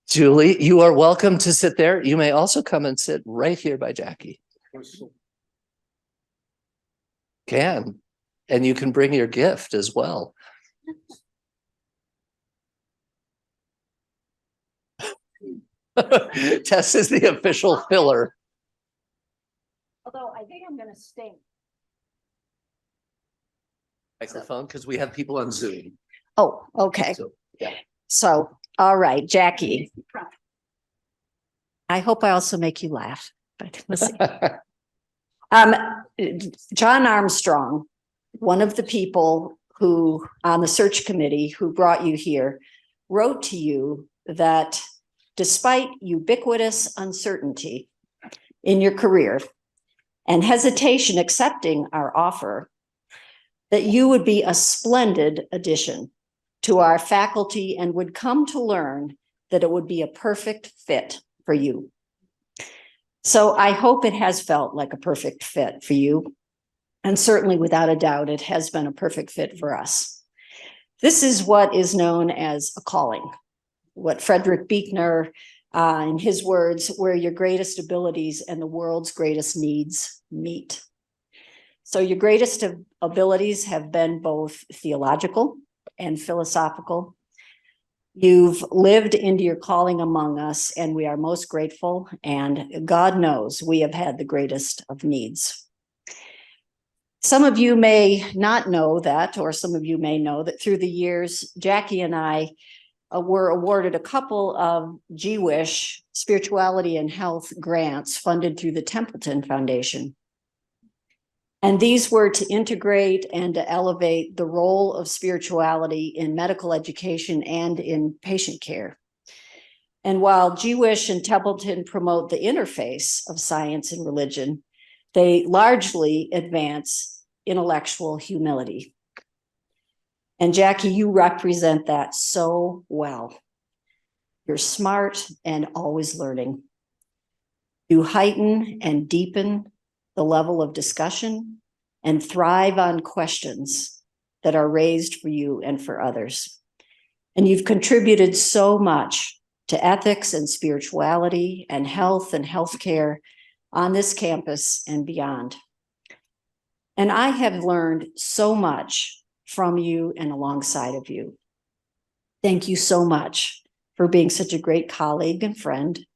Julie, you are welcome to sit there. You may also come and sit right here by Jackie. Can. And you can bring your gift as well. Tess is the official filler. Although I think I'm going to stay. Microphone, because we have people on Zoom. Oh, okay. So, yeah. So, all right, Jackie. I hope I also make you laugh, but let's see. John Armstrong, one of the people who on the search committee who brought you here, wrote to you that despite ubiquitous uncertainty in your career and hesitation accepting our offer, that you would be a splendid addition to our faculty and would come to learn that it would be a perfect fit for you. So I hope it has felt like a perfect fit for you. And certainly without a doubt, it has been a perfect fit for us. This is what is known as a calling, what Frederick Buechner, in his words, where your greatest abilities and the world's greatest needs meet. So your greatest abilities have been both theological and philosophical. You've lived into your calling among us, and we are most grateful. And God knows we have had the greatest of needs. Some of you may not know that, or some of you may know that through the years, Jackie and I were awarded a couple of Jewish spirituality and health grants funded through the Templeton Foundation. And these were to integrate and to elevate the role of spirituality in medical education and in patient care. And while Jewish and Templeton promote the interface of science and religion, they largely advance intellectual humility. And Jackie, you represent that so well. You're smart and always learning. You heighten and deepen the level of discussion and thrive on questions that are raised for you and for others. And you've contributed so much to ethics and spirituality and health and healthcare on this campus and beyond. And I have learned so much from you and alongside of you. Thank you so much for being such a great colleague and friend.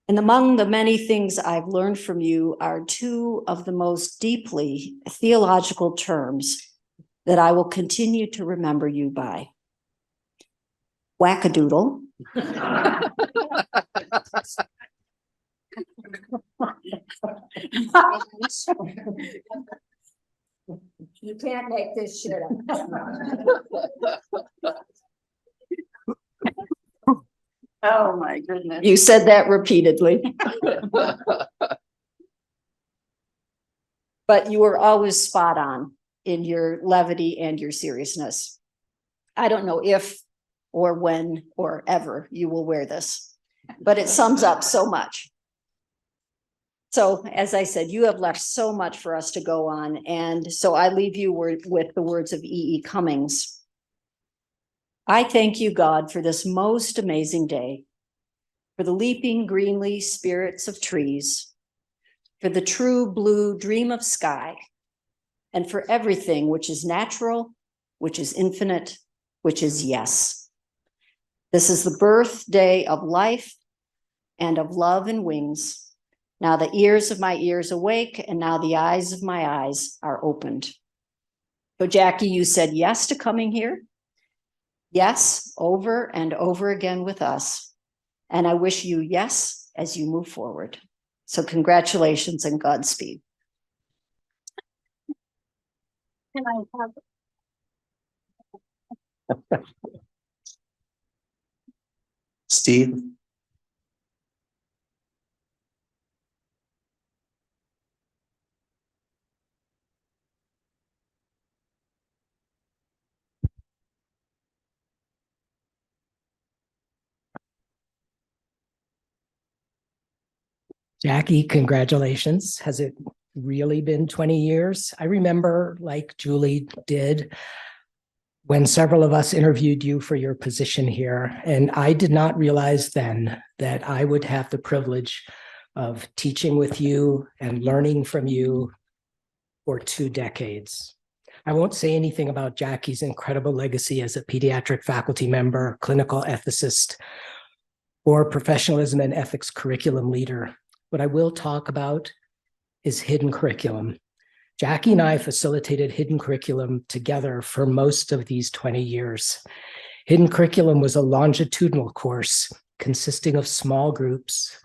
And among the many things I've learned from you are two of the most deeply theological terms that I will continue to remember you by. Wackadoodle. You can't make this shit up. Oh my goodness. You said that repeatedly. But you were always spot on in your levity and your seriousness. I don't know if or when or ever you will wear this, but it sums up so much. So as I said, you have left so much for us to go on. And so I leave you with the words of E.E. Cummings. I thank you, God, for this most amazing day, for the leaping greenly spirits of trees, for the true blue dream of sky, and for everything which is natural, which is infinite, which is yes. This is the birthday of life and of love and wings. Now the ears of my ears awake, and now the eyes of my eyes are opened. So Jackie, you said yes to coming here. Yes, over and over again with us. And I wish you yes as you move forward. So congratulations and Godspeed. Can I have Steve? Jackie, congratulations. Has it really been 20 years? I remember, like Julie did, When several of us interviewed you for your position here, and I did not realize then that I would have the privilege of teaching with you and learning from you for 2 decades. I won't say anything about Jackie's incredible legacy as a pediatric faculty member, clinical ethicist, or professionalism and ethics curriculum leader. What I will talk about is hidden curriculum. Jackie and I facilitated hidden curriculum together for most of these 20 years. Hidden curriculum was a longitudinal course consisting of small groups,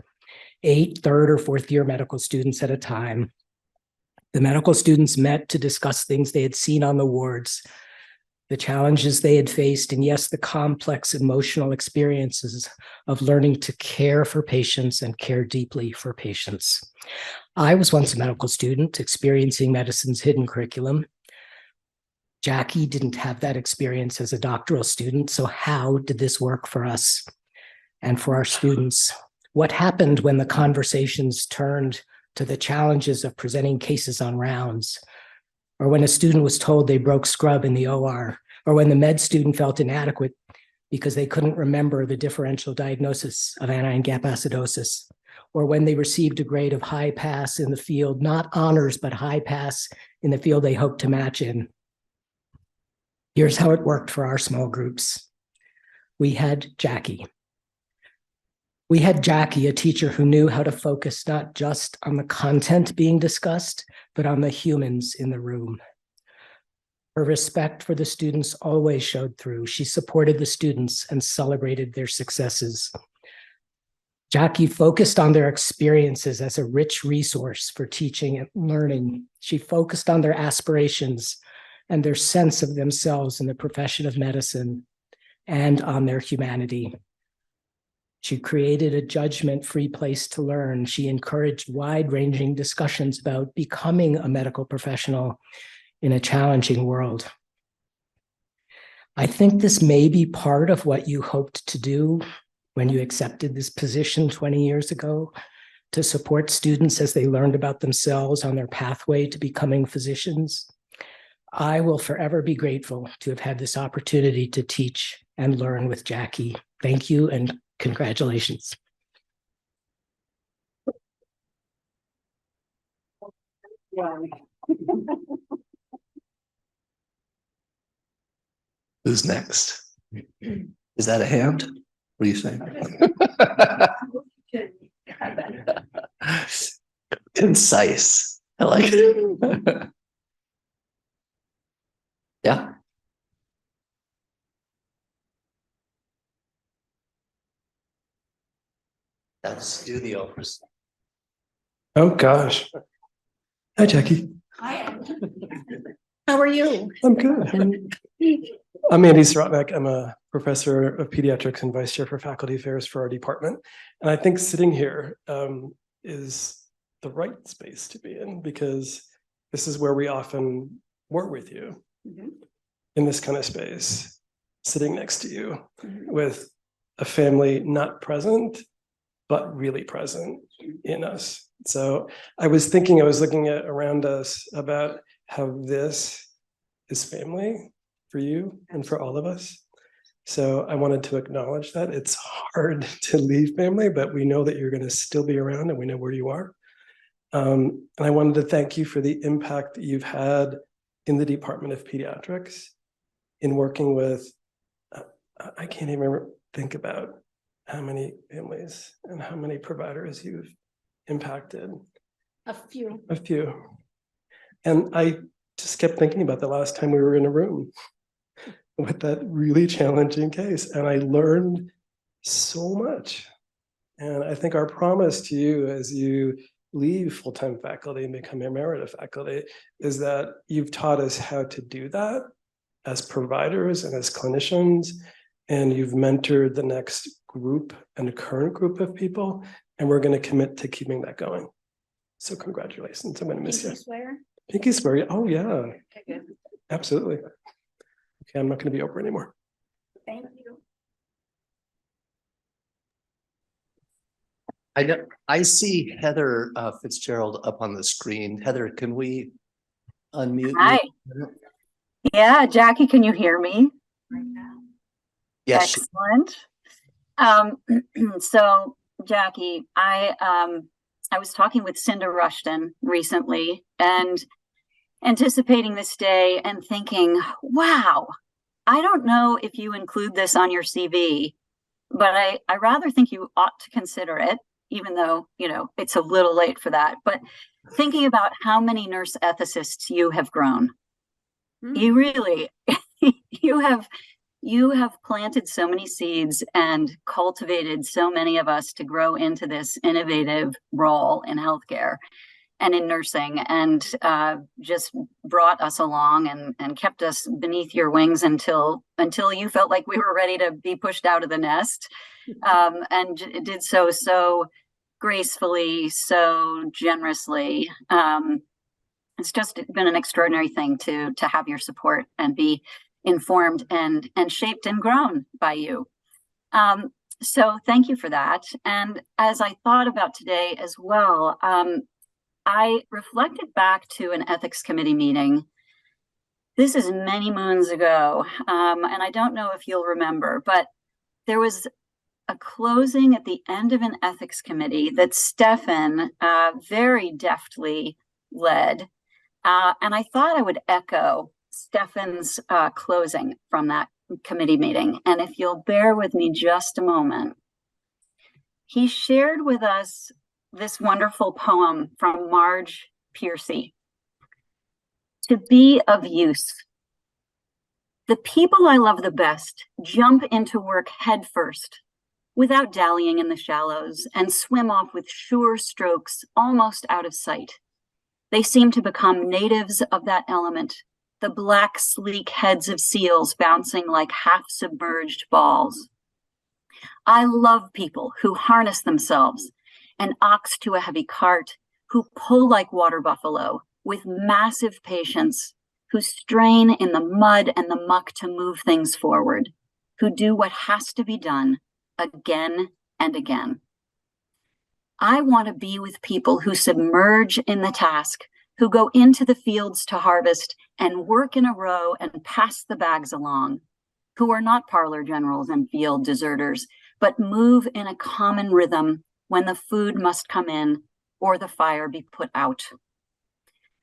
8 third or fourth year medical students at a time. The medical students met to discuss things they had seen on the wards, the challenges they had faced, and yes, the complex emotional experiences of learning to care for patients and care deeply for patients. I was once a medical student experiencing medicine's hidden curriculum. Jackie didn't have that experience as a doctoral student, so how did this work for us and for our students? What happened when the conversations turned to the challenges of presenting cases on rounds, or when a student was told they broke scrub in the OR, or when the med student felt inadequate because they couldn't remember the differential diagnosis of anion gap acidosis, or when they received a grade of high pass in the field, not honors, but high pass in the field they hoped to match in. Here's how it worked for our small groups. We had Jackie. We had Jackie, a teacher who knew how to focus not just on the content being discussed, but on the humans in the room. Her respect for the students always showed through. She supported the students and celebrated their successes. Jackie focused on their experiences as a rich resource for teaching and learning. She focused on their aspirations and their sense of themselves in the profession of medicine and on their humanity. She created a judgment-free place to learn. She encouraged wide-ranging discussions about becoming a medical professional in a challenging world. I think this may be part of what you hoped to do when you accepted this position 20 years ago, to support students as they learned about themselves on their pathway to becoming physicians. I will forever be grateful to have had this opportunity to teach and learn with Jackie. Thank you and congratulations. Who's next? Is that a hand? What are you saying? Concise. I like it. Yeah. Let's do the operas. Oh gosh. Hi, Jackie. Hi. How are you? I'm good. I'm Andy Srotnik. I'm a professor of pediatrics and vice chair for faculty affairs for our department. And I think sitting here is the right space to be in, because this is where we often work with you in this kind of space, sitting next to you with a family not present, but really present in us. So I was looking at around us about how this is family for you and for all of us. So I wanted to acknowledge that. It's hard to leave family, but we know that you're going to still be around and we know where you are. And I wanted to thank you for the impact that you've had in the Department of Pediatrics in working with, I can't even think about how many families and how many providers you've impacted. A few. A few. And I just kept thinking about the last time we were in a room with that really challenging case. And I learned so much. And I think our promise to you as you leave full-time faculty and become emerita faculty is that you've taught us how to do that as providers and as clinicians, and you've mentored the next group and a current group of people, and we're going to commit to keeping that going. So congratulations. I'm going to miss you. Swear? Pinky swear. Oh yeah, Okay, good. absolutely. Okay, I'm not going to be Oprah anymore. Thank you. I see Heather Fitzgerald up on the screen. Heather, can we unmute Hi. you? Yeah, Jackie, can you hear me? Yes, Excellent. So Jackie, I was talking with Cinda Rushton recently and anticipating this day and thinking, wow, I don't know if you include this on your CV, but I rather think you ought to consider it, even though, you know, it's a little late for that. But thinking about how many nurse ethicists you have grown, you really, you have planted so many seeds and cultivated so many of us to grow into this innovative role in healthcare and in nursing, and just brought us along and kept us beneath your wings until you felt like we were ready to be pushed out of the nest, and did so gracefully, so generously. It's just been an extraordinary thing to have your support and be informed and shaped and grown by you. So thank you for that. And as I thought about today as well, I reflected back to an ethics committee meeting. This is many moons ago, and I don't know if you'll remember, but there was a closing at the end of an ethics committee that Stefan very deftly led. And I thought I would echo Stefan's closing from that committee meeting. And if you'll bear with me just a moment, he shared with us this wonderful poem from Marge Piercy, "To be of use. The people I love the best jump into work head first, without dallying in the shallows, and swim off with sure strokes almost out of sight. They seem to become natives of that element, the black, sleek heads of seals bouncing like half-submerged balls. I love people who harness themselves, an ox to a heavy cart, who pull like water buffalo with massive patience, who strain in the mud and the muck to move things forward, who do what has to be done again and again. I want to be with people who submerge in the task, who go into the fields to harvest and work in a row and pass the bags along, who are not parlor generals and field deserters, but move in a common rhythm when the food must come in or the fire be put out.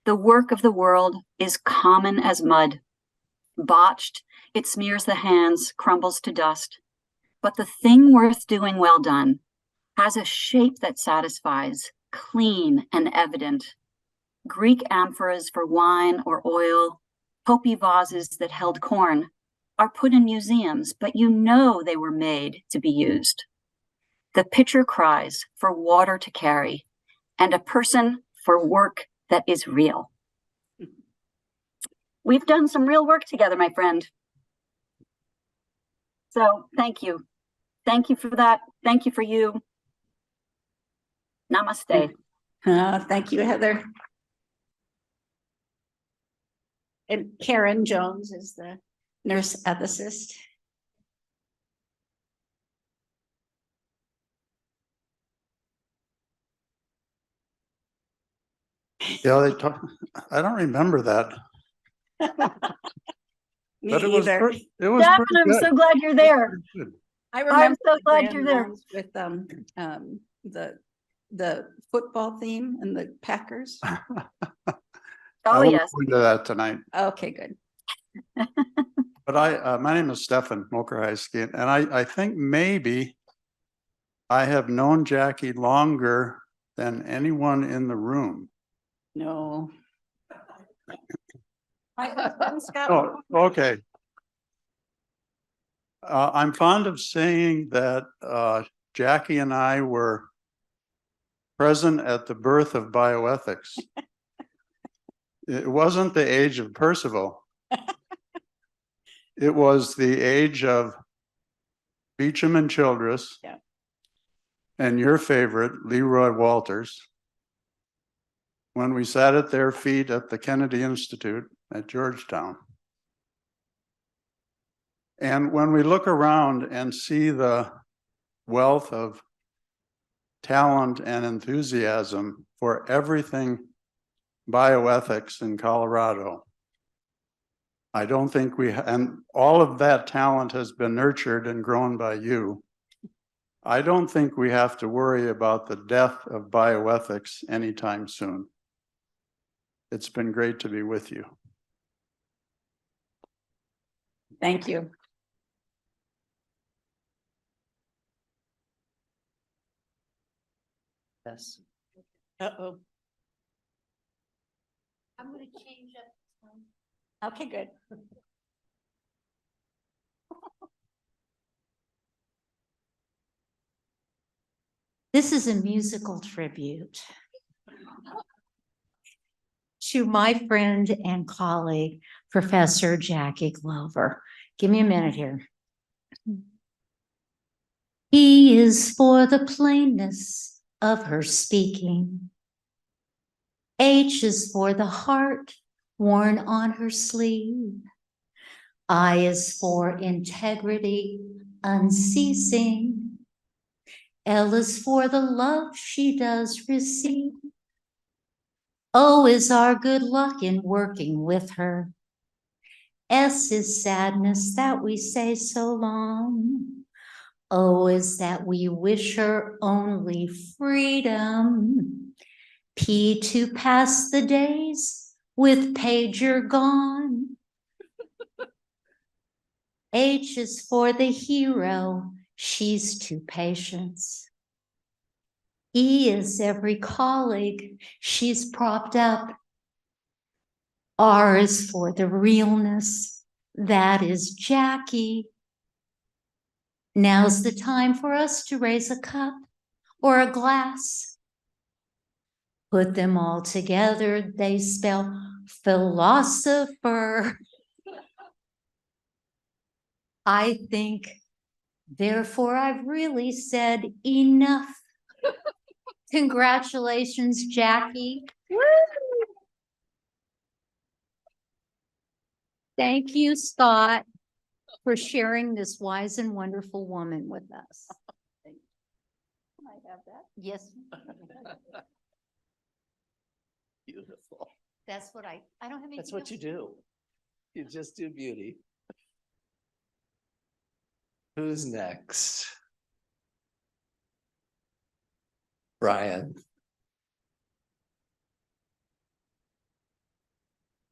The work of the world is common as mud. Botched, it smears the hands, crumbles to dust. But the thing worth doing well done has a shape that satisfies, clean and evident. Greek amphoras for wine or oil, Hopi vases that held corn, are put in museums, but you know they were made to be used. The pitcher cries for water to carry, and a person for work that is real. We've done some real work together, my friend. So thank you. Thank you for that. Thank you for you. Namaste. Thank you, Heather. And Karen Jones is the nurse ethicist. Yeah, they talk, I don't remember that, Me but it was either. pretty, it was Stefan, pretty I'm good. so glad you're there. Good. I I'm remember so the glad grand you're there. rounds with the football theme and the Packers. I Oh, won't yes. go into that tonight, Okay, good. but my name is Stefan Mokerheisky, and I think maybe I have known Jackie longer than anyone in the room. No. Oh, okay. I'm fond of saying that Jackie and I were present at the birth of bioethics. It wasn't the age of Percival. It was the age of Beecham and Childress. Yeah. And your favorite, Leroy Walters, when we sat at their feet at the Kennedy Institute at Georgetown. And when we look around and see the wealth of talent and enthusiasm for everything bioethics in Colorado, I don't think and all of that talent has been nurtured and grown by you. I don't think we have to worry about the death of bioethics anytime soon. It's been great to be with you. Thank you. Yes. Uh-oh. I'm going to change up. Okay, good. This is a musical tribute to my friend and colleague, Professor Jackie Glover. Give me a minute here. E is for the plainness of her speaking. H is for the heart worn on her sleeve. I is for integrity unceasing. L is for the love she does receive. O is our good luck in working with her. S is sadness that we say so long. O is that we wish her only freedom. P to pass the days with pager gone. H is for the hero, she's to patience. E is every colleague she's propped up. R is for the realness, that is Jackie. Now's the time for us to raise a cup or a glass. Put them all together, they spell philosopher. I think, therefore, I've really said enough. Congratulations, Jackie. Thank you, Scott, for sharing this wise and wonderful woman with us. Can I have that? Yes, Beautiful. that's what I don't have anything. That's what you do. You just do beauty. Who's next? Brian.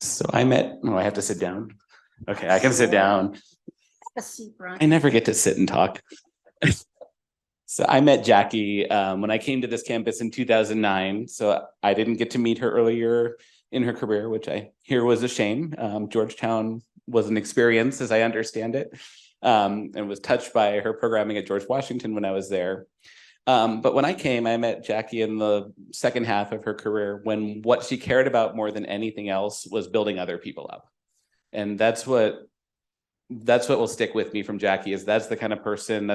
So I have to sit down. Okay, I can sit down. A seat, Brian. I never get to sit and talk. So I met Jackie when I came to this campus in 2009. So I didn't get to meet her earlier in her career, which I hear was a shame. Georgetown was an experience, as I understand it, and was touched by her programming at George Washington when I was there. But when I came, I met Jackie in the second half of her career when what she cared about more than anything else was building other people up. And that's what will stick with me from Jackie, is that's the kind of person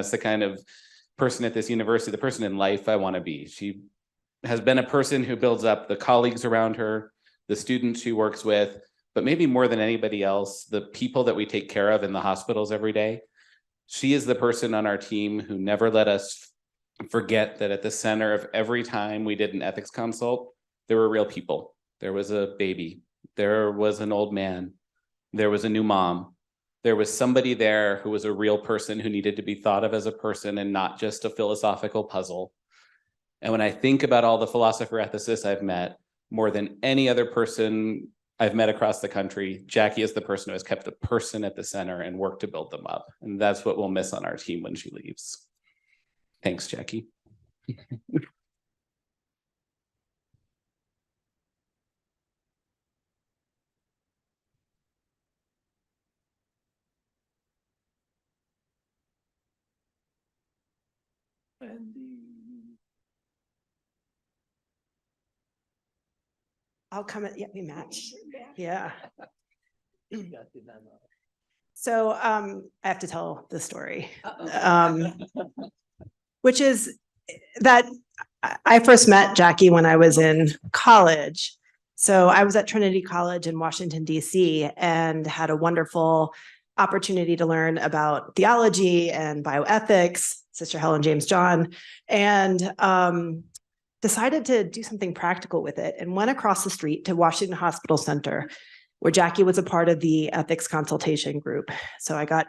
at this university, the person in life I want to be. She has been a person who builds up the colleagues around her, the students she works with, but maybe more than anybody else, the people that we take care of in the hospitals every day. She is the person on our team who never let us forget that at the center of every time we did an ethics consult, there were real people. There was a baby, there was an old man, there was a new mom. There was somebody there who was a real person who needed to be thought of as a person and not just a philosophical puzzle. And when I think about all the philosopher ethicists I've met, more than any other person I've met across the country, Jackie is the person who has kept the person at the center and worked to build them up. And that's what we'll miss on our team when she leaves. Thanks, Jackie. I'll come at, yeah, we match. Yeah. You got the memo. So I have to tell the story, which is that I first met Jackie when I was in college. So I was at Trinity College in Washington, D.C., and had a wonderful opportunity to learn about theology and bioethics, Sister Helen James John, and decided to do something practical with it and went across the street to Washington Hospital Center where Jackie was a part of the ethics consultation group. So I got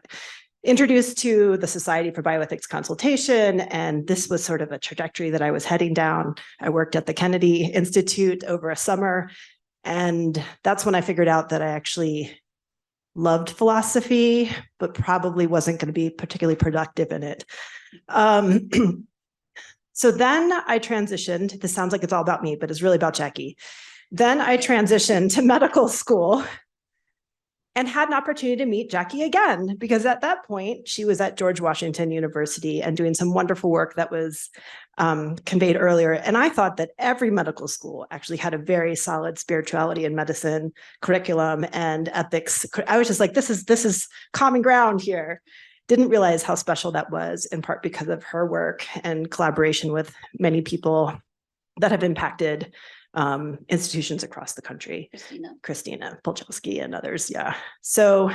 introduced to the Society for Bioethics Consultation, and this was sort of a trajectory that I was heading down. I worked at the Kennedy Institute over a summer, and that's when I figured out that I actually loved philosophy, but probably wasn't going to be particularly productive in it. So then I transitioned. This sounds like it's all about me, but it's really about Jackie. Then I transitioned to medical school and had an opportunity to meet Jackie again, because at that point she was at George Washington University and doing some wonderful work that was conveyed earlier. And I thought that every medical school actually had a very solid spirituality and medicine curriculum and ethics. I was just like, this is common ground here. Didn't realize how special that was, in part because of her work and collaboration with many people that have impacted institutions across the country. Christina Polchowski and others. Yeah. So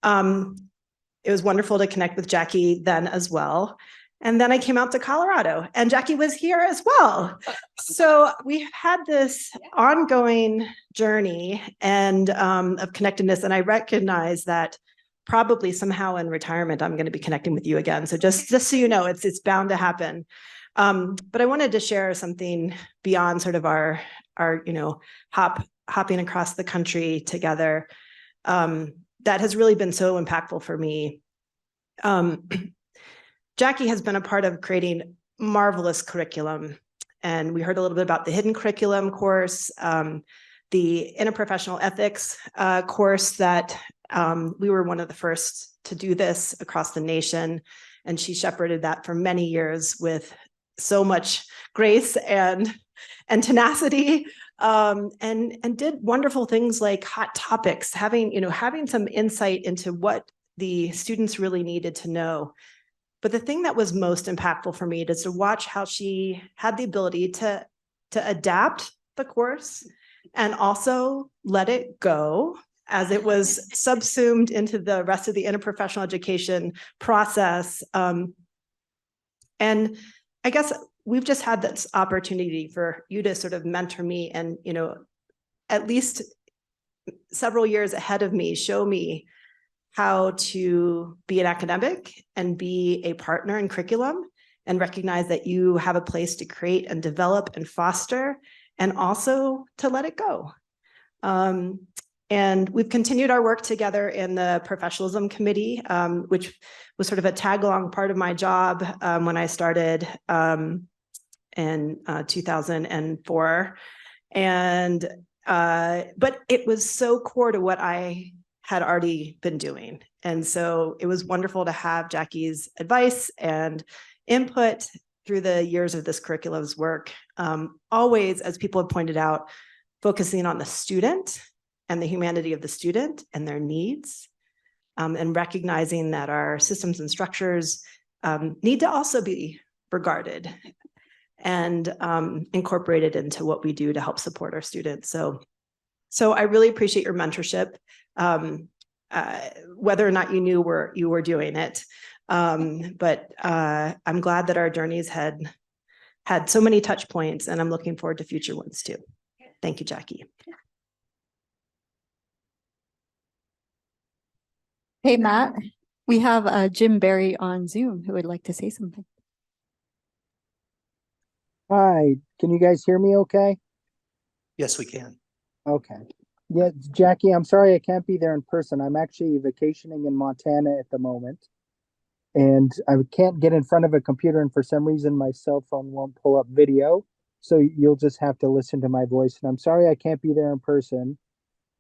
it was wonderful to connect with Jackie then as well. And then I came out to Colorado and Jackie was here as well. So we've had this ongoing journey and of connectedness. And I recognize that probably somehow in retirement, I'm going to be connecting with you again. So just so you know, it's bound to happen. But I wanted to share something beyond sort of our hopping across the country together that has really been so impactful for me. Jackie has been a part of creating marvelous curriculum, and we heard a little bit about the hidden curriculum course, the interprofessional ethics course that we were one of the first to do this across the nation, and she shepherded that for many years with so much grace and tenacity, and did wonderful things like hot topics, having some insight into what the students really needed to know. But the thing that was most impactful for me is to watch how she had the ability to adapt the course and also let it go as it was subsumed into the rest of the interprofessional education process. And I guess we've just had this opportunity for you to sort of mentor me and, at least several years ahead of me, show me how to be an academic and be a partner in curriculum and recognize that you have a place to create and develop and foster, and also to let it go. And we've continued our work together in the professionalism committee, which was sort of a tag-along part of my job when I started in 2004. But it was so core to what I had already been doing. And so it was wonderful to have Jackie's advice and input through the years of this curriculum's work. Always, as people have pointed out, focusing on the student and the humanity of the student and their needs, and recognizing that our systems and structures need to also be regarded and incorporated into what we do to help support our students. So I really appreciate your mentorship, whether or not you knew you were doing it. But I'm glad that our journeys had so many touch points, and I'm looking forward to future ones too. Thank you, Jackie. Hey, Matt, we have Jim Barry on Zoom who would like to say something. Hi, can you guys hear me okay? Yes, we can. Okay. Yeah, Jackie, I'm sorry I can't be there in person. I'm actually vacationing in Montana at the moment. And I can't get in front of a computer, and for some reason my cell phone won't pull up video. So you'll just have to listen to my voice. And I'm sorry I can't be there in person.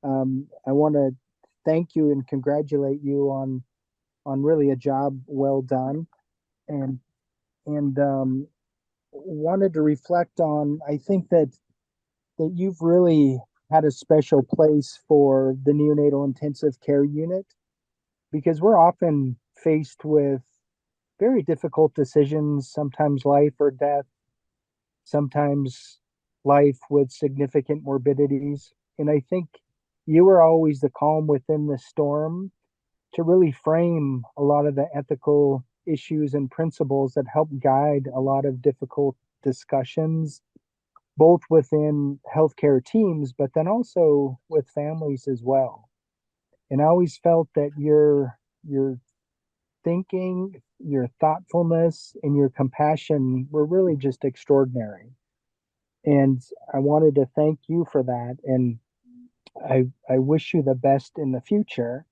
I want to thank you and congratulate you on really a job well done. And wanted to reflect on, I think that you've really had a special place for the neonatal intensive care unit, because we're often faced with very difficult decisions, sometimes life or death, sometimes life with significant morbidities. And I think you were always the calm within the storm to really frame a lot of the ethical issues and principles that help guide a lot of difficult discussions both within healthcare teams, but then also with families as well. And I always felt that your thinking, your thoughtfulness, and your compassion were really just extraordinary. And I wanted to thank you for that. And I wish you the best in the future.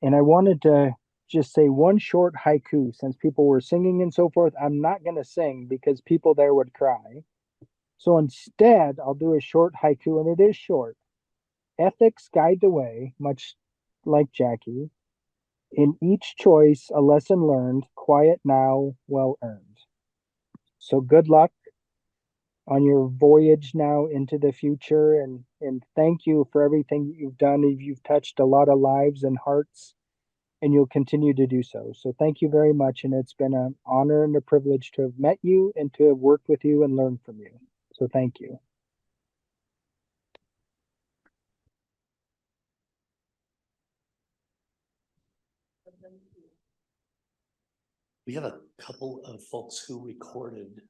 And I wanted to just say one short haiku since people were singing and so forth. I'm not going to sing because people there would cry. So instead, I'll do a short haiku, and it is short. Ethics guide the way, much like Jackie. In each choice, a lesson learned, quiet now, well earned. So good luck on your voyage now into the future, and thank you for everything you've done. You've touched a lot of lives and hearts, and you'll continue to do so. So thank you very much, and it's been an honor and a privilege to have met you and to have worked with you and learned from you. So thank you. We have a couple of folks who recorded,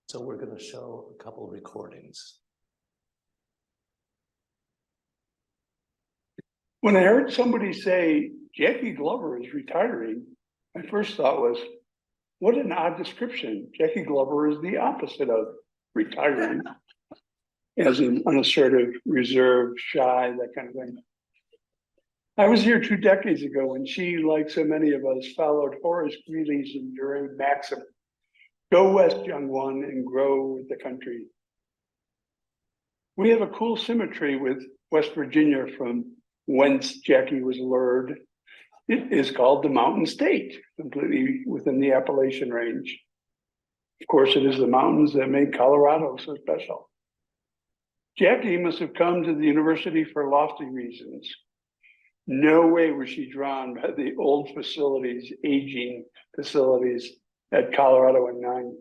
so we're going to show a couple of recordings. When I heard somebody say Jackie Glover is retiring, my first thought was, what an odd description. Jackie Glover is the opposite of retiring, as in unassertive, reserved, shy, that kind of thing. I was here 2 decades ago when she, like so many of us, followed Horace Greeley's enduring maxim, go west, young one, and grow with the country. We have a cool symmetry with West Virginia, from whence Jackie was lured. It is called the Mountain State, completely within the Appalachian Range. Of course, it is the mountains that make Colorado so special. Jackie must have come to the university for lofty reasons. No way was she drawn by the old facilities, aging facilities at Colorado and 9.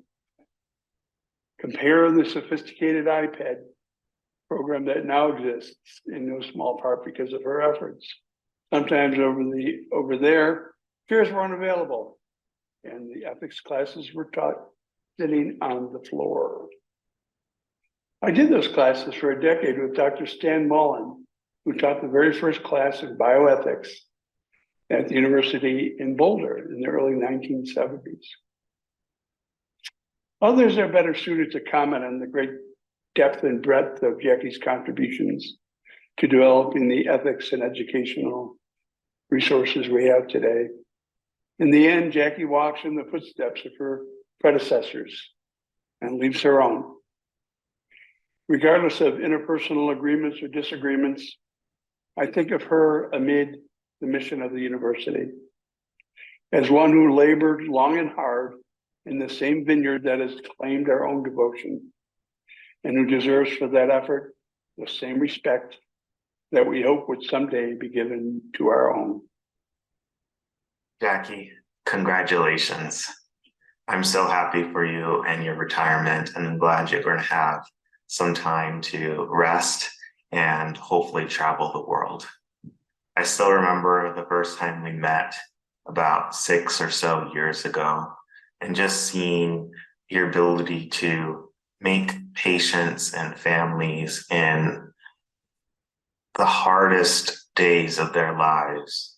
Compare the sophisticated iPad program that now exists in no small part because of her efforts. Sometimes over there, chairs were unavailable, and the ethics classes were taught sitting on the floor. I did those classes for a decade with Dr. Stan Mullen, who taught the very first class of bioethics at the university in Boulder in the early 1970s. Others are better suited to comment on the great depth and breadth of Jackie's contributions to developing the ethics and educational resources we have today. In the end, Jackie walks in the footsteps of her predecessors and leaves her own. Regardless of interpersonal agreements or disagreements, I think of her amid the mission of the university as one who labored long and hard in the same vineyard that has claimed our own devotion, and who deserves for that effort the same respect that we hope would someday be given to our own. Jackie, congratulations. I'm so happy for you and your retirement, and I'm glad you're going to have some time to rest and hopefully travel the world. I still remember the first time we met about 6 or so years ago, and just seeing your ability to make patients and families in the hardest days of their lives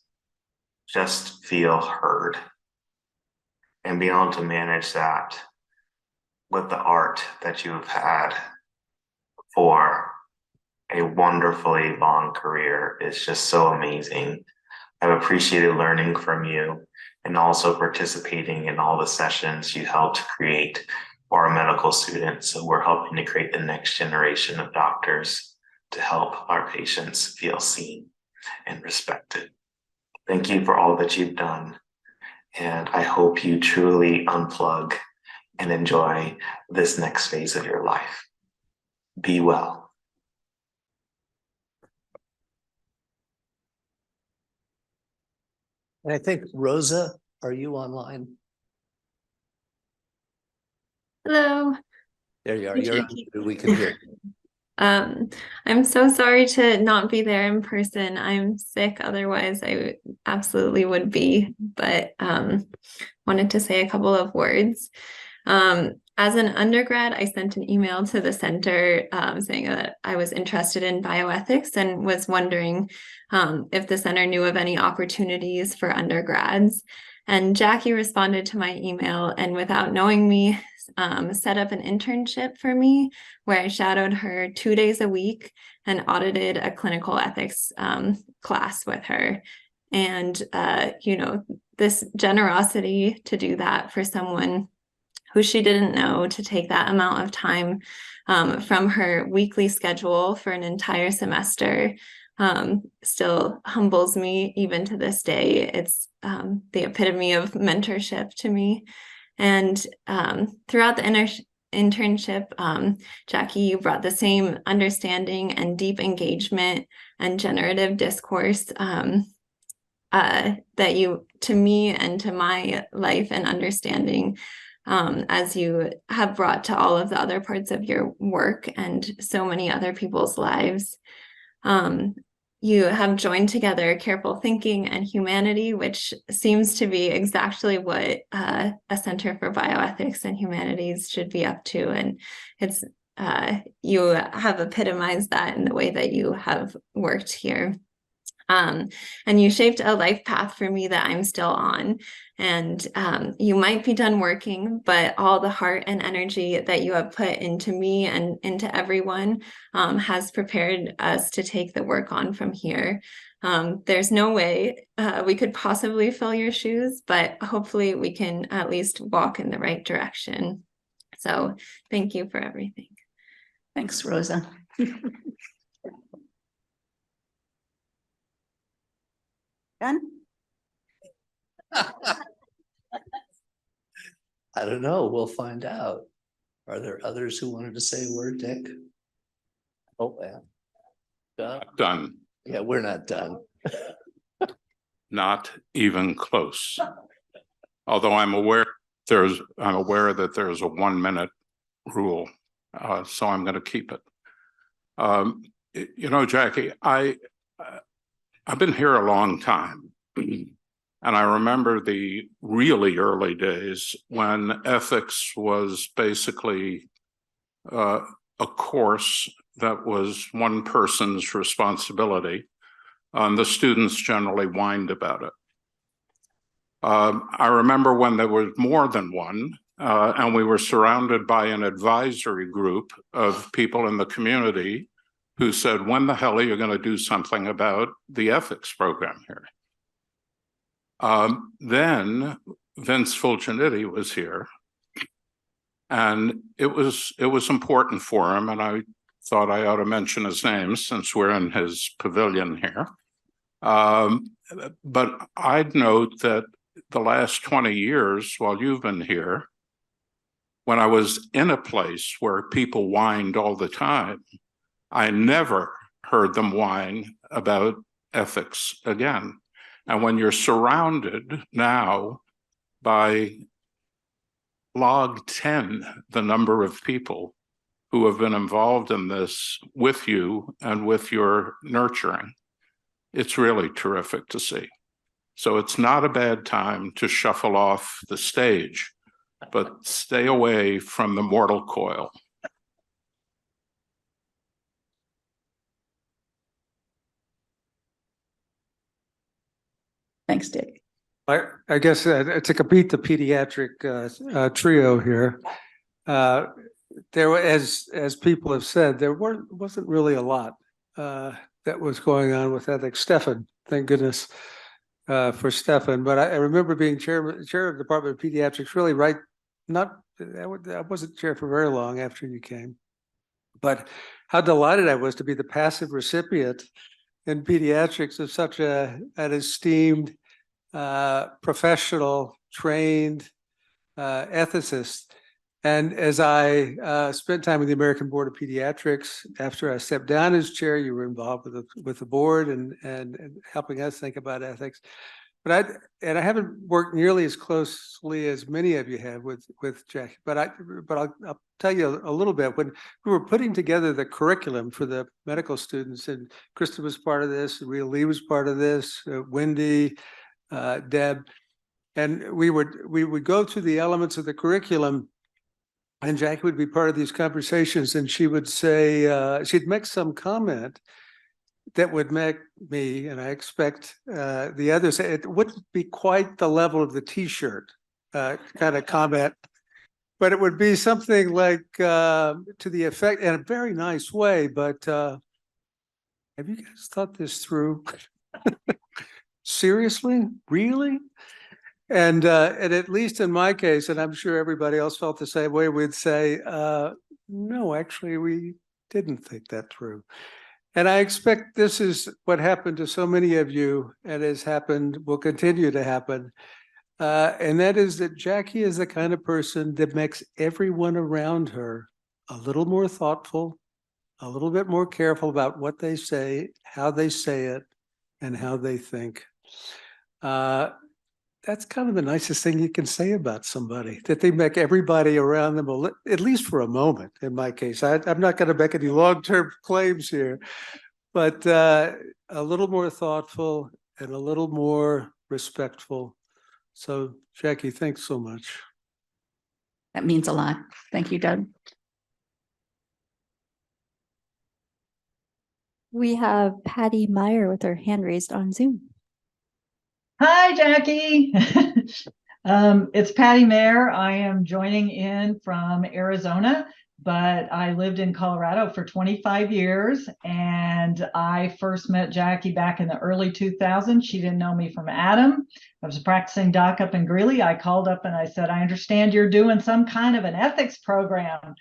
just feel heard, and be able to manage that with the art that you have had for a wonderfully long career is just so amazing. I've appreciated learning from you and also participating in all the sessions you helped create for our medical students. So we're helping to create the next generation of doctors to help our patients feel seen and respected. Thank you for all that you've done. And I hope you truly unplug and enjoy this next phase of your life. Be well. And I think, Rosa, are you online? Hello. There you are. Hi, You're Jackie. we can hear you. I'm so sorry to not be there in person. I'm sick, otherwise I absolutely would be, but wanted to say a couple of words. as an undergrad, I sent an email to the center saying that I was interested in bioethics and was wondering if the center knew of any opportunities for undergrads. And Jackie responded to my email and, without knowing me, set up an internship for me where I shadowed her 2 days a week and audited a clinical ethics class with her. And, this generosity to do that for someone who she didn't know, to take that amount of time from her weekly schedule for an entire semester, still humbles me even to this day. It's the epitome of mentorship to me. And throughout the internship, Jackie, you brought the same understanding and deep engagement and generative discourse that you, to me and to my life and understanding, as you have brought to all of the other parts of your work and so many other people's lives. You have joined together careful thinking and humanity, which seems to be exactly what a Center for Bioethics and Humanities should be up to. And it's you have epitomized that in the way that you have worked here. And you shaped a life path for me that I'm still on. And you might be done working, but all the heart and energy that you have put into me and into everyone has prepared us to take the work on from here. There's no way we could possibly fill your shoes, but hopefully we can at least walk in the right direction. So thank you for everything. Thanks, Rosa. Done? I don't know. We'll find out. Are there others who wanted to say a word, Dick? Oh, yeah. Done. Done. Yeah, we're not done. Not even close. Although I'm aware that there's a 1 minute rule, so I'm going to keep it. Jackie, I've been here a long time, and I remember the really early days when ethics was basically a course that was one person's responsibility. The students generally whined about it. I remember when there was more than one, and we were surrounded by an advisory group of people in the community who said, when the hell are you going to do something about the ethics program here? Then Vince Fulgiiniti was here, and it was important for him, and I thought I ought to mention his name since we're in his pavilion here. But I'd note that the last 20 years while you've been here, when I was in a place where people whined all the time, I never heard them whine about ethics again. And when you're surrounded now by log 10, the number of people who have been involved in this with you and with your nurturing, it's really terrific to see. So it's not a bad time to shuffle off the stage, but stay away from the mortal coil. Thanks, Dick. I guess to complete the pediatric trio here, there was, as people have said, there wasn't really a lot that was going on with ethics. Stefan, thank goodness for Stefan. But I remember being chair of the Department of Pediatrics. Really, I wasn't chair for very long after you came. But how delighted I was to be the passive recipient in pediatrics of such an esteemed, professional, trained ethicist. And as I spent time with the American Board of Pediatrics, after I stepped down as chair, you were involved with the board and helping us think about ethics. But I haven't worked nearly as closely as many of you have with Jackie. But I'll tell you a little bit. When we were putting together the curriculum for the medical students, and Krista was part of this, Rita Lee was part of this, Wendy, Deb, and we would go through the elements of the curriculum. And Jackie would be part of these conversations, and she would say, she'd make some comment that would make me, and I expect the others, it wouldn't be quite the level of the T-shirt kind of comment, but it would be something like to the effect, in a very nice way, but have you guys thought this through? Seriously? Really? And at least in my case, and I'm sure everybody else felt the same way, we'd say, no, actually, we didn't think that through. And I expect this is what happened to so many of you and has happened, will continue to happen. And that is that Jackie is the kind of person that makes everyone around her a little more thoughtful, a little bit more careful about what they say, how they say it, and how they think. That's kind of the nicest thing you can say about somebody, that they make everybody around them, at least for a moment, in my case. I'm not going to make any long-term claims here, but a little more thoughtful and a little more respectful. So, Jackie, thanks so much. That means a lot. Thank you, Doug. We have Patty Meyer with her hand raised on Zoom. Hi, Jackie. It's Patty Mayer. I am joining in from Arizona, but I lived in Colorado for 25 years, and I first met Jackie back in the early 2000s. She didn't know me from Adam. I was practicing doc up in Greeley. I called up and I said, I understand you're doing some kind of an ethics program.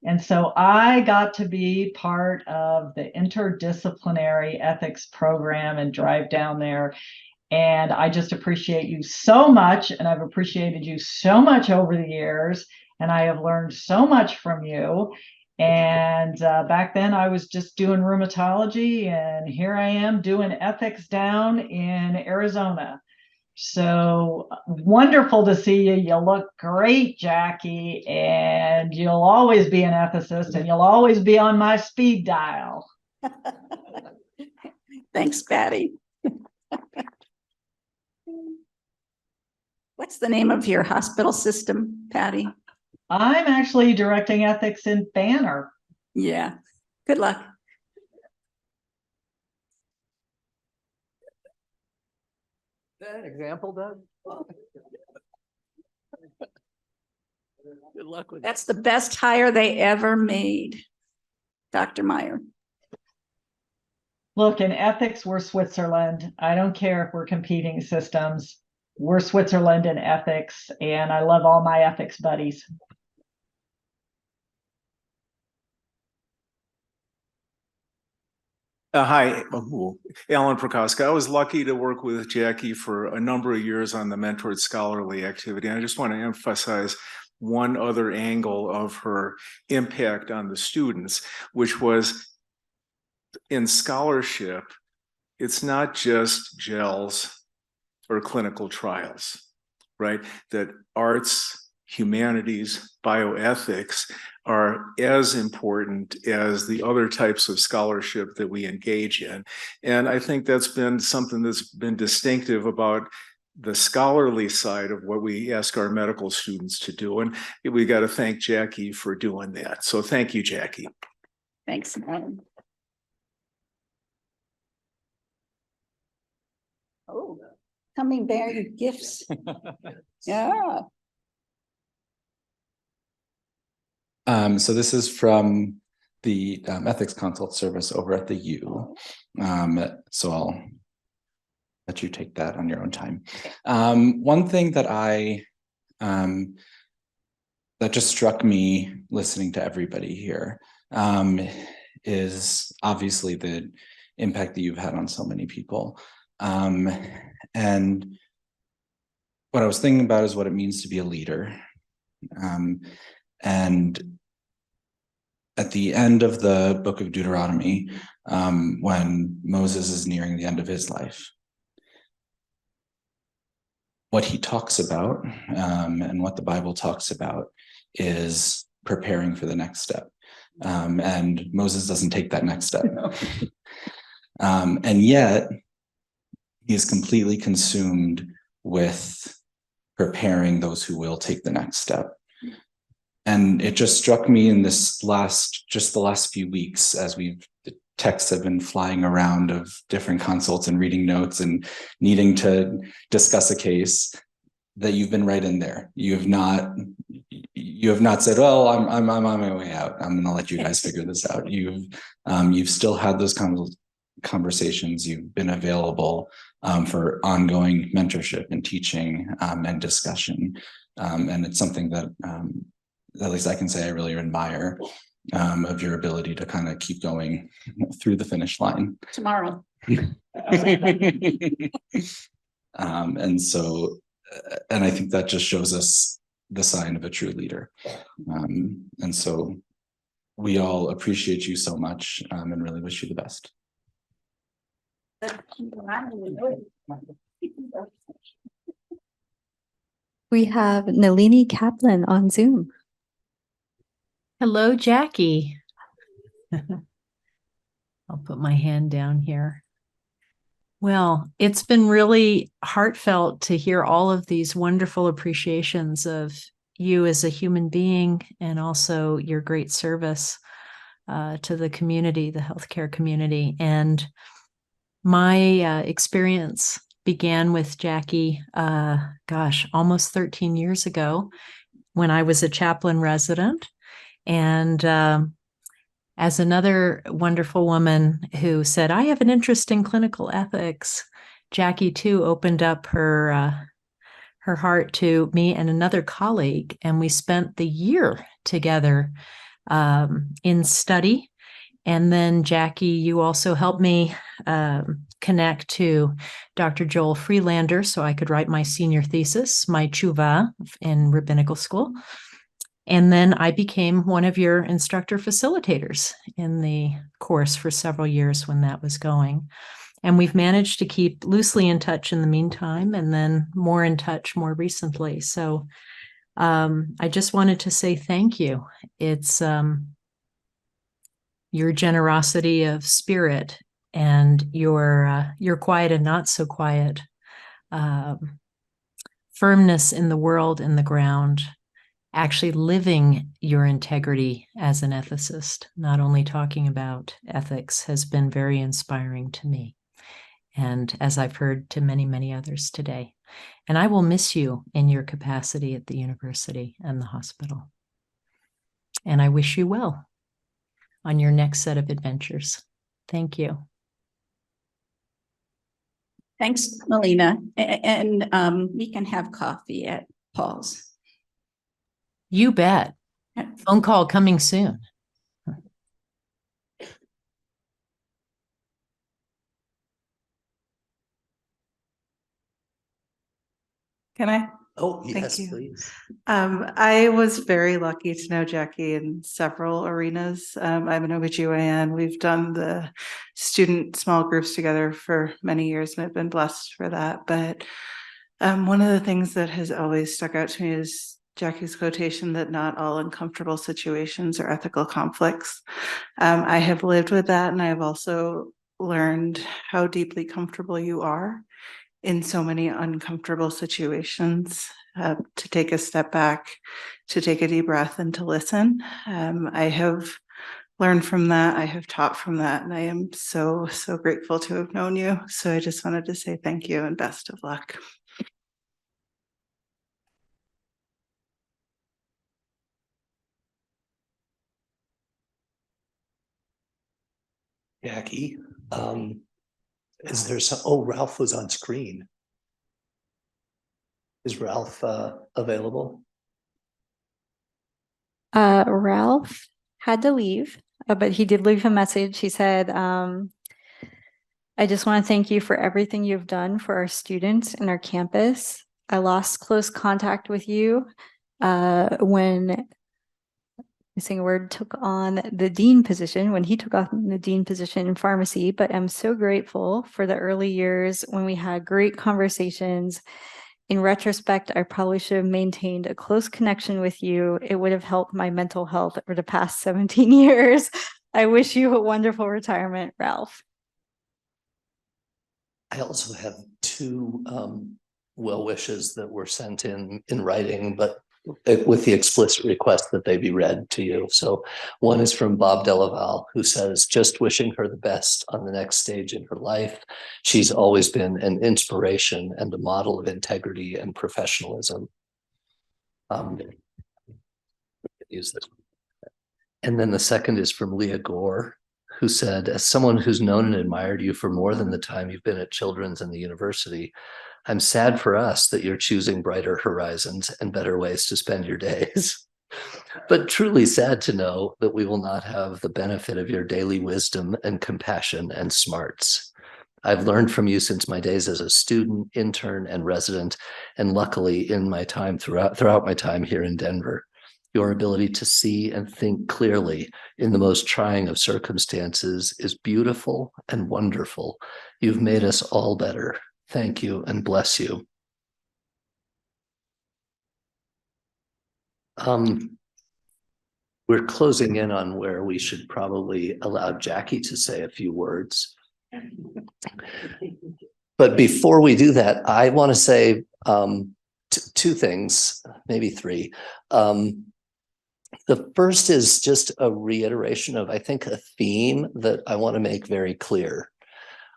And so I got to be part of the interdisciplinary ethics program and drive down there. And I just appreciate you so much. And I've appreciated you so much over the years. And I have learned so much from you. And back then I was just doing rheumatology. And here I am doing ethics down in Arizona. So wonderful to see you. You look great, Jackie. And you'll always be an ethicist. And you'll always be on my speed dial. Thanks, Patty. What's the name of your hospital system, Patty? I'm actually directing ethics in Banner. Yeah. Good luck. That example, Doug? Good luck with That's the best hire they ever made, Dr. Meyer. Look, in ethics, we're Switzerland. I don't care if we're competing systems. We're Switzerland in ethics, and I love all my ethics buddies. Hi, Alan Prokowska. I was lucky to work with Jackie for a number of years on the mentored scholarly activity. And I just want to emphasize one other angle of her impact on the students, which was in scholarship, it's not just gels or clinical trials, right? That arts, humanities, bioethics are as important as the other types of scholarship that we engage in. And I think that's been something that's been distinctive about the scholarly side of what we ask our medical students to do. And we got to thank Jackie for doing that. So thank you, Jackie. Thanks, Alan. Oh, coming bearing gifts. Yeah. So this is from the ethics consult service over at the U. So I'll let you take that on your own time. One thing that that just struck me listening to everybody here is obviously the impact that you've had on so many people. And what I was thinking about is what it means to be a leader. And at the end of the book of Deuteronomy, when Moses is nearing the end of his life, what he talks about and what the Bible talks about is preparing for the next step. And Moses doesn't take that next step. And yet, he is completely consumed with preparing those who will take the next step. and it just struck me in this just the last few weeks, as the texts have been flying around of different consults and reading notes and needing to discuss a case, that you've been right in there. You have not said, well, I'm on my way out, I'm going to let you guys figure this out. You've still had those conversations. You've been available for ongoing mentorship and teaching and discussion. And it's something that at least I can say I really admire, of your ability to kind of keep going through the finish line. Tomorrow. And so, and I think that just shows us the sign of a true leader. And so we all appreciate you so much, and really wish you the best. We have Nalini Kaplan on Zoom. Hello, Jackie. I'll put my hand down here. Well, it's been really heartfelt to hear all of these wonderful appreciations of you as a human being, and also your great service to the community, the healthcare community. And my experience began with Jackie, almost 13 years ago, when I was a chaplain resident. And as another wonderful woman who said, I have an interest in clinical ethics, Jackie too opened up her heart to me and another colleague, and we spent the year together in study. And then Jackie, you also helped me connect to Dr. Joel Freelander so I could write my senior thesis, my tshuva, in rabbinical school. And then I became one of your instructor facilitators in the course for several years when that was going. And we've managed to keep loosely in touch in the meantime, and then more in touch more recently. So I just wanted to say thank you. It's your generosity of spirit and your quiet and not so quiet firmness in the world and the ground, actually living your integrity as an ethicist, not only talking about ethics, has been very inspiring to me. And as I've heard to many, many others today. And I will miss you in your capacity at the university and the hospital. And I wish you well on your next set of adventures. Thank you. Thanks, Melina. And we can have coffee at Paul's. You bet. Phone call coming soon. Can I? Oh, Thank yes, you. please. I was very lucky to know Jackie in several arenas. I'm an OBGYN. We've done the student small groups together for many years, and I've been blessed for that. But one of the things that has always stuck out to me is Jackie's quotation that not all uncomfortable situations are ethical conflicts. I have lived with that, and I have also learned how deeply comfortable you are in so many uncomfortable situations, to take a step back, to take a deep breath, and to listen. I have learned from that. I have taught from that, and I am so, so grateful to have known you. So I just wanted to say thank you and best of luck. Jackie, is there some, oh, Ralph was on screen. Is Ralph available? Ralph had to leave, but he did leave a message. He said, I just want to thank you for everything you've done for our students and our campus. I lost close contact with you when missing a word took on the dean position, when he took on the dean position in pharmacy, but I'm so grateful for the early years when we had great conversations. In retrospect, I probably should have maintained a close connection with you. It would have helped my mental health over the past 17 years. I wish you a wonderful retirement, Ralph. I also have two well wishes that were sent in writing, but with the explicit request that they be read to you. So one is from Bob Delaval, who says, just wishing her the best on the next stage in her life. She's always been an inspiration and a model of integrity and professionalism. Use this. And then the second is from Leah Gore, who said, as someone who's known and admired you for more than the time you've been at Children's and the university, I'm sad for us that you're choosing brighter horizons and better ways to spend your days. But truly sad to know that we will not have the benefit of your daily wisdom and compassion and smarts. I've learned from you since my days as a student, intern, and resident, and luckily in my time throughout my time here in Denver. Your ability to see and think clearly in the most trying of circumstances is beautiful and wonderful. You've made us all better. Thank you and bless you. We're closing in on where we should probably allow Jackie to say a few words. But before we do that, I want to say two things, maybe three. The first is just a reiteration of, I think, a theme that I want to make very clear,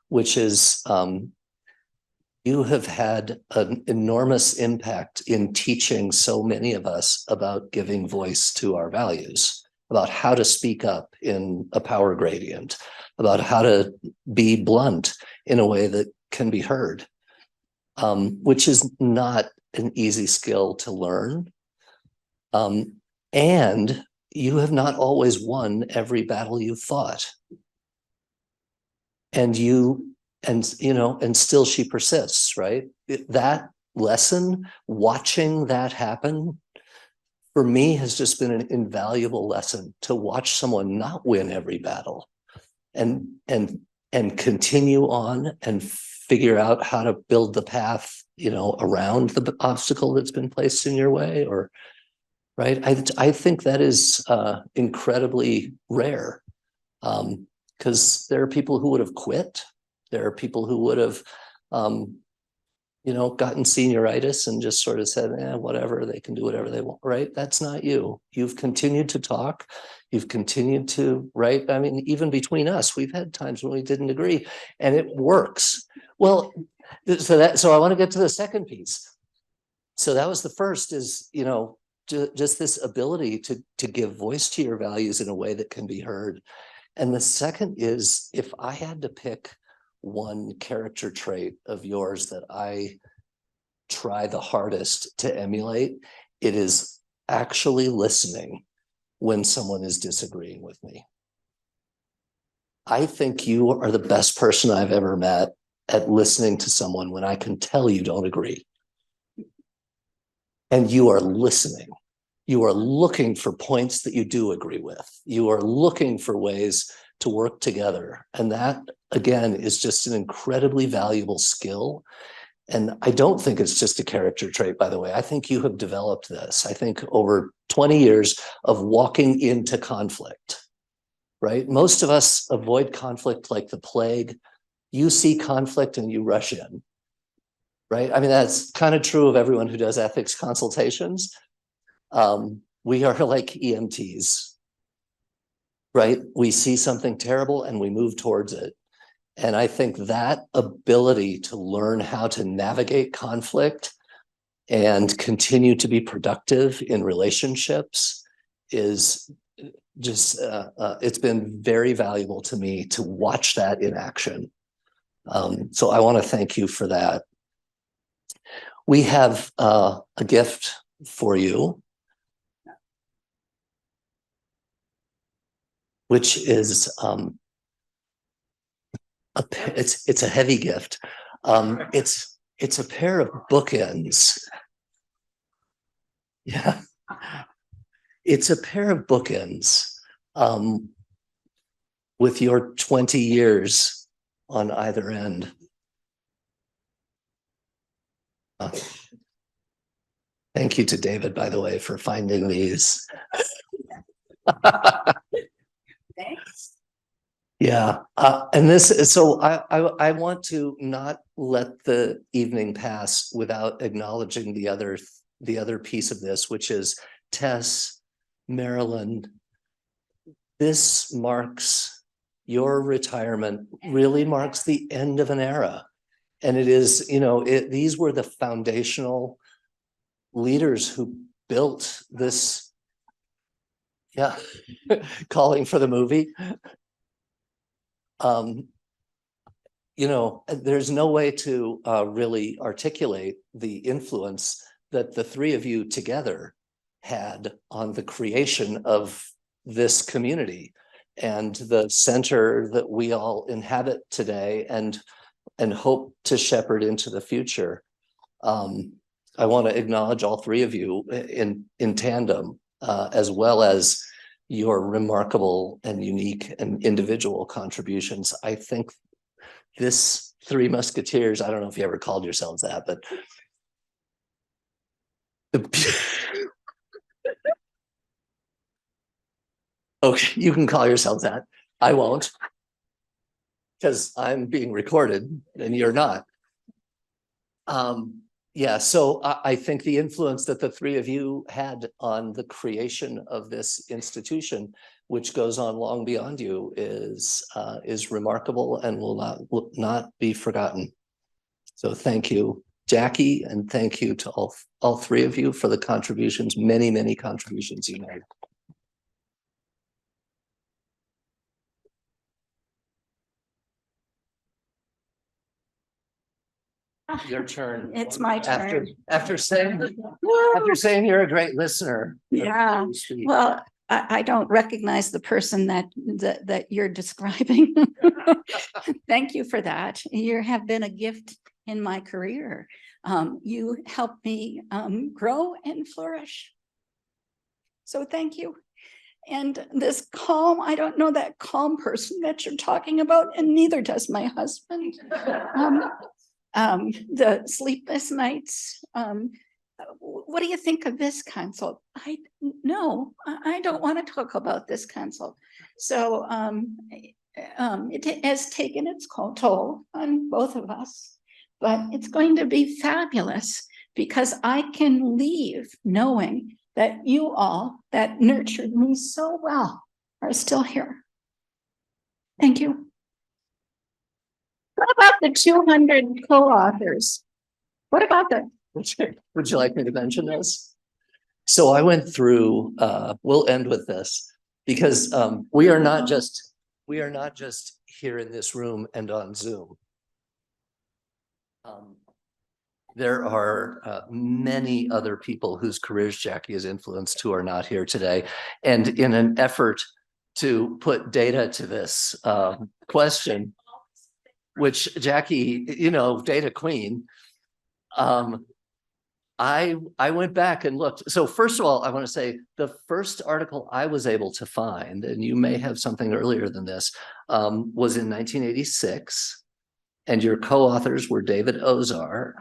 which is you have had an enormous impact in teaching so many of us about giving voice to our values, about how to speak up in a power gradient, about how to be blunt in a way that can be heard, which is not an easy skill to learn. And you have not always won every battle you fought. And still she persists, right? That lesson, watching that happen, for me has just been an invaluable lesson to watch someone not win every battle and continue on and figure out how to build the path, around the obstacle that's been placed in your way, or right. I think that is incredibly rare, because there are people who would have quit. There are people who would have, gotten senioritis and just sort of said, whatever, they can do whatever they want, right? That's not you. You've continued to talk. You've continued to, right? I mean, even between us, we've had times when we didn't agree and it works. Well, so I want to get to the second piece. So that was the first is, just this ability to give voice to your values in a way that can be heard. And the second is, if I had to pick one character trait of yours that I try the hardest to emulate, it is actually listening when someone is disagreeing with me. I think you are the best person I've ever met at listening to someone when I can tell you don't agree. And you are listening. You are looking for points that you do agree with. You are looking for ways to work together. And that, again, is just an incredibly valuable skill. And I don't think it's just a character trait, by the way. I think you have developed this. I think over 20 years of walking into conflict, right? Most of us avoid conflict like the plague. You see conflict and you rush in, right? I mean, that's kind of true of everyone who does ethics consultations. We are like EMTs, right? We see something terrible and we move towards it. And I think that ability to learn how to navigate conflict and continue to be productive in relationships is just, it's been very valuable to me to watch that in action. So I want to thank you for that. We have a gift for you, which is it's a heavy gift. It's a pair of bookends. Yeah, it's a pair of bookends with your 20 years on either end. Thank you to David, by the way, for finding these. Thanks. Yeah, and this, so I want to not let the evening pass without acknowledging the other the other piece of this, which is Tess, Marilyn, this marks your retirement, really marks the end of an era. And it is, you know, these were the foundational leaders who built this. Yeah, calling for the movie. You know, there's no way to really articulate the influence that the three of you together had on the creation of this community and the center that we all inhabit today and hope to shepherd into the future. I want to acknowledge all three of you in tandem, as well as your remarkable and unique and individual contributions. I think this Three Musketeers, I don't know if you ever called yourselves that, but okay, you can call yourselves that. I won't, because I'm being recorded and you're not. Yeah, so I think the influence that the three of you had on the creation of this institution, which goes on long beyond you, is remarkable and will not be forgotten. So thank you, Jackie, and thank you to all three of you for the contributions, many, many contributions you made. Your turn. It's my turn. After saying you're a great listener. Yeah. Well, I don't recognize the person that you're describing. Thank you for that. You have been a gift in my career. You helped me grow and flourish. So thank you. And this calm, I don't know that calm person that you're talking about, and neither does my husband. The sleepless nights. What do you think of this consult? I don't want to talk about this consult. So it has taken its toll on both of us, but it's going to be fabulous because I can leave knowing that you all that nurtured me so well are still here. Thank you. What about the 200 co-authors? What about them? Would you like me to mention this? So I went through, we'll end with this because we are not just here in this room and on Zoom. There are many other people whose careers Jackie has influenced who are not here today. And in an effort to put data to this question, which Jackie, you know, data queen, I went back and looked. So first of all, I want to say the first article I was able to find, and you may have something earlier than this, was in 1986. And your co-authors were David Ozar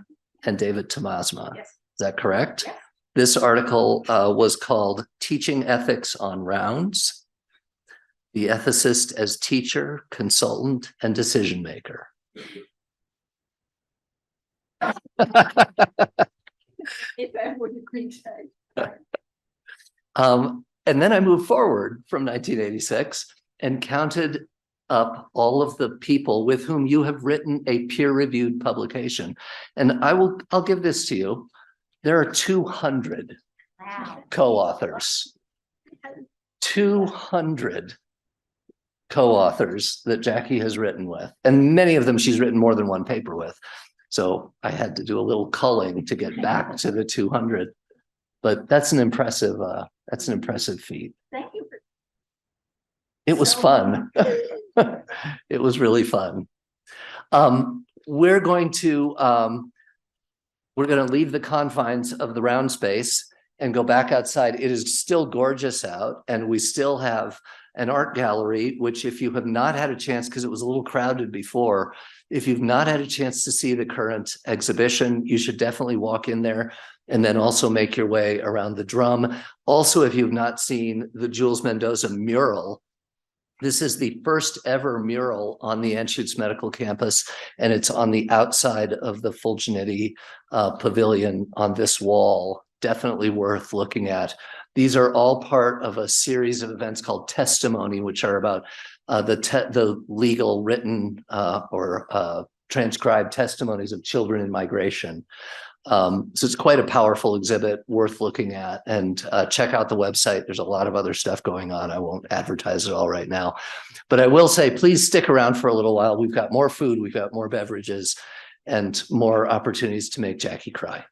and David Tomasma. Yes. Is that correct? Yes. This article was called Teaching Ethics on Rounds, the Ethicist as Teacher, Consultant, and Decision Maker. If I would agree to. And then I moved forward from 1986 and counted up all of the people with whom you have written a peer-reviewed publication. And I'll give this to you. There are 200 co-authors. 200 co-authors that Jackie has written with. And many of them she's written more than one paper with. So I had to do a little culling to get back to the 200. But that's an impressive feat. Thank you. It was fun. It was really fun. We're going to leave the confines of the round space and go back outside. It is still gorgeous out, and we still have an art gallery, which if you have not had a chance, because it was a little crowded before, if you've not had a chance to see the current exhibition, you should definitely walk in there and then also make your way around the drum. Also, if you've not seen the Jules Mendoza mural, this is the first ever mural on the Anschutz Medical Campus, and it's on the outside of the Fulgiiniti Pavilion on this wall. definitely worth looking at. These are all part of a series of events called Testimony, which are about the legal written or transcribed testimonies of children in migration. So it's quite a powerful exhibit worth looking at, and check out the website. There's a lot of other stuff going on. I won't advertise it all right now, but I will say, please stick around for a little while. We've got more food, we've got more beverages, and more opportunities to make Jackie cry.